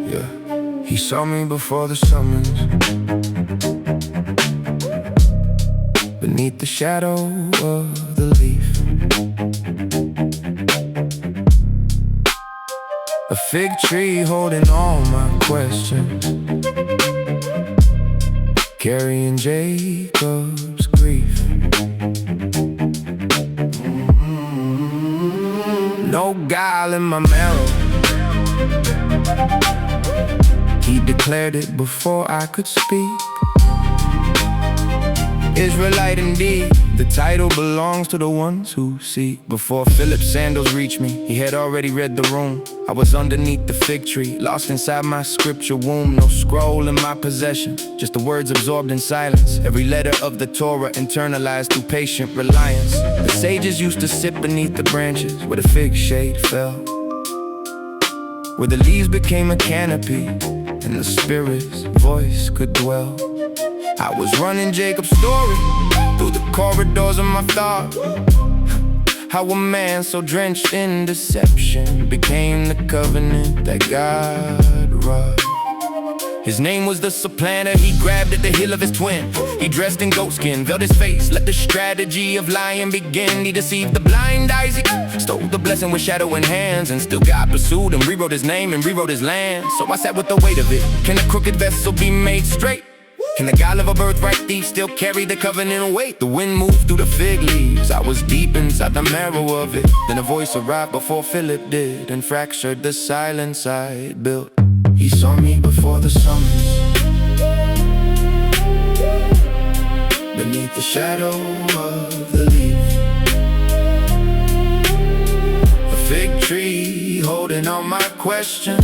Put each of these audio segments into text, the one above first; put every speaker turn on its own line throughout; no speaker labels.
Yeah, he saw me before the summons, beneath the shadow of the leaf. A fig tree holding all my questions, carrying Jacob's grief. No guile in my marrow, he declared it before I could speak. Israelite indeed, the title belongs to the ones who seek. Before Philip's sandals reached me, he had already read the room. I was underneath the fig tree, lost inside my scripture womb. No scroll in my possession, just the words absorbed in silence. Every letter of the Torah internalized through patient reliance. The sages used to sit beneath the branches where the fig shade fell, where the leaves became a canopy and the Spirit's voice could dwell. I was running Jacob's story through the corridors of my thought. How a man so drenched in deception became the covenant that God wrought. His name was the supplanter, he grabbed at the heel of his twin. He dressed in goatskin, veiled his face, let the strategy of lying begin. He deceived the blind eyes, he stole the blessing with shadow in hands. And still God pursued him, rewrote his name and rewrote his land. So I sat with the weight of it. Can a crooked vessel be made straight? Can the God of a birthright thief still carry the covenant weight? The wind moved through the fig leaves, I was deep inside the marrow of it. Then a voice arrived before Philip did, and fractured the silence I'd built. He saw me before the summons, beneath the shadow of the leaf. A fig tree holding all my questions,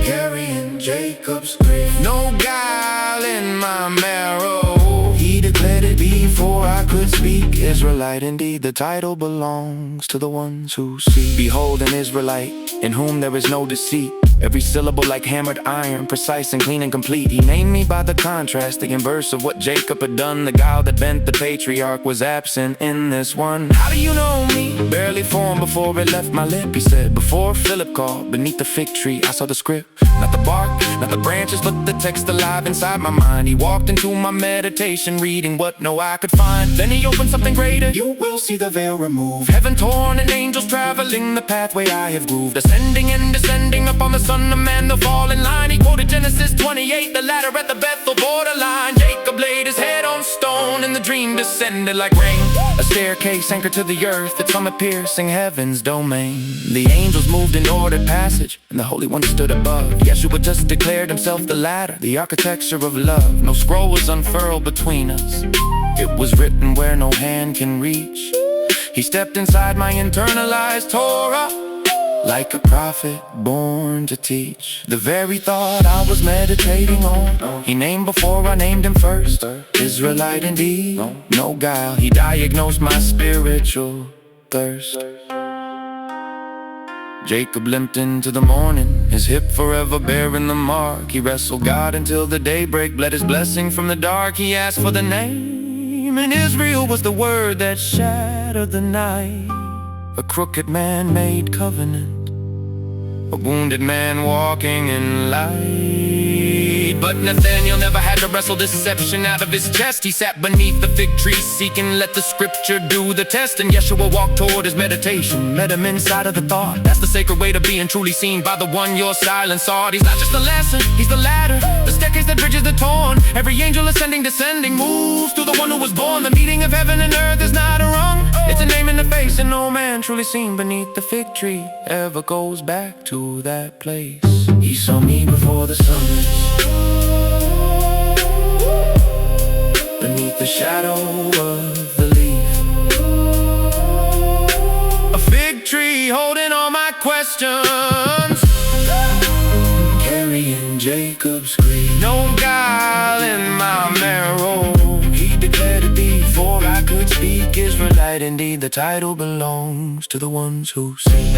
carrying Jacob's grief. No guile in my marrow, he declared it before I could speak. Israelite indeed, the title belongs to the ones who seek. Behold an Israelite, in whom there is no deceit. Every syllable like hammered iron, precise and clean and complete. He named me by the contrasting inverse of what Jacob had done. The guile that bent the patriarch was absent in this one. How do you know me? Barely formed before it left my lip. He said, before Philip called, beneath the fig tree I saw the script. Not the bark, not the branches, but the text alive inside my mind. He walked into my meditation, reading what no eye could find. Then he opened something greater, you will see the veil removed. Heaven torn and angels traveling the pathway I have grooved. Ascending and descending upon the Son of Man, the fall in line. He quoted Genesis 28, the ladder at the Bethel borderline. Jacob laid his head on stone and the dream descended like rain. A staircase anchored to the earth, its summit piercing heaven's domain. The angels moved in ordered passage, and the Holy One stood above. Yeshua just declared himself the ladder, the architecture of love. No scroll was unfurled between us, it was written where no hand can reach. He stepped inside my internalized Torah, like a prophet born to teach. The very thought I was meditating on, he named before I named him first. Israelite indeed, no guile, he diagnosed my spiritual thirst. Jacob limped into the morning, his hip forever bearing the mark. He wrestled God until the daybreak, bled his blessing from the dark. He asked for the name, and Israel was the word that shattered the night. A crooked man made covenant, a wounded man walking in light. But Nathaniel never had to wrestle deception out of his chest. He sat beneath the fig tree seeking, let the scripture do the test. And Yeshua walked toward his meditation, met him inside of the thought. That's the sacred way to be and truly seen by the one your silence sought. He's not just the lesson, he's the ladder, the staircase that bridges the torn. Every angel ascending, descending, moves to the one who was born. The meeting of heaven and earth is not a rung, it's a name in the face, and no man truly seen beneath the fig tree ever goes back to that place. He saw me before the summons, beneath the shadow of the leaf. A fig tree holding all my questions, carrying Jacob's grief. No guile in my marrow, he declared it before I could speak. Israelite indeed, the title belongs to the ones who seek.